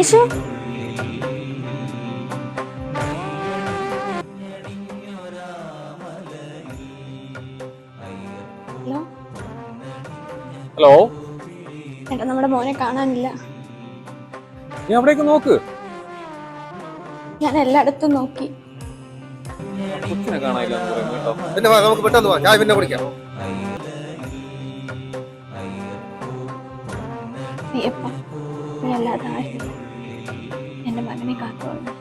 Keshu, hello. Hello. ഏട്ടാ, നമ്മുടെ മോനെ കാണാനില്ല. നീ അവിടേക്ക് നോക്ക്. ഞാൻ എല്ലായിടത്തും നോക്കി. കൊച്ചിനെ കാണാനില്ല എന്ന് പറയുന്നു കേട്ടോ. പിന്നെ വാ, നമുക്ക് പെട്ടെന്ന് പോവാം. ചായ പിന്നെ കുടിക്കാം. അയ്യപ്പ, നീ അല്ലാതെ ആരും എന്റെ മകനെ കാത്തോളൂ.